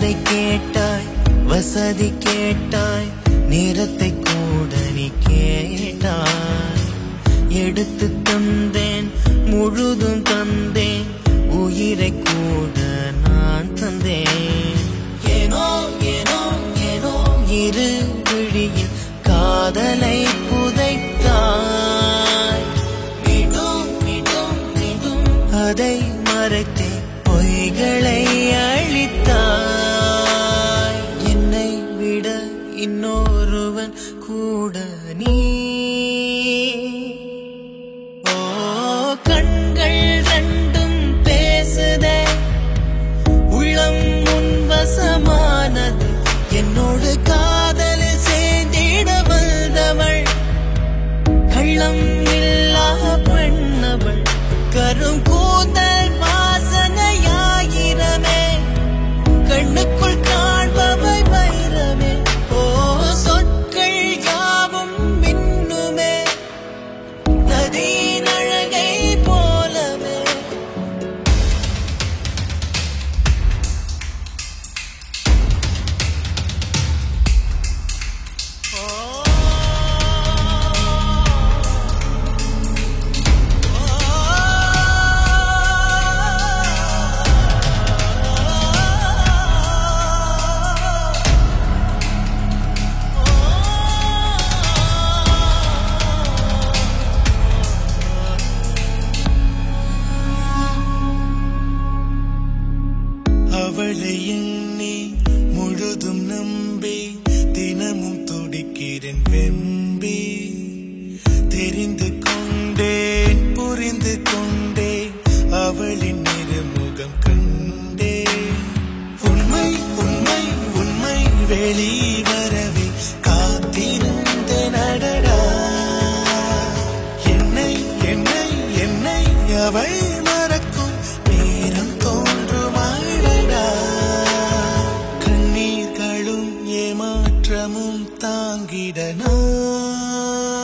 ஆசை கேட்டாய், வசதி கேட்டாய், நேரத்தை கூட நீ கேட்டாய். எடுத்து தந்தேன், முழுதும் தந்தேன், உயிரை கூட நான் தந்தேன். ஏனோ ஏனோ ஏனோ இரு விழியில் காதலை புதைத்தாய். மீண்டும் மீண்டும் மீண்டும் அதை மறைத்தே பொய்களை அழித்தாய். என்னை விட இன்னொருவன் கூட நீ. ஓ கண்கள் ரெண்டும் பேசுதே, உள்ளம் முன்வசமானது. என்னோடு காதலில் சேர்ந்திட வந்தவள், கள்ளம் இல்லா பெண்ணவள். கரும் கூந்தல் வாசனையாயிரமே, கண்ணுக்குள் காண்பவை வைரமே. ஓ சொற்கள் யாவும் மின்னுமே, நதியின் அழகை போலவே. அவளை எண்ணி முழுதும் நம்பி தினமும் துடிக்கிறேன் வெம்பி. தெரிந்து கொண்டேன், புரிந்து கொண்டேன், அவளின் நிறமுகம் கண்டே. உண்மை உண்மை உண்மை வெளிவரவே காத்திருந்த நடடா. என்னை என்னை என்னை அவள் மறக்கும் நேரம் தோன்றுமாடா. கண்ணீர்களும் ஏமாற்றமும் தாங்கிட நான்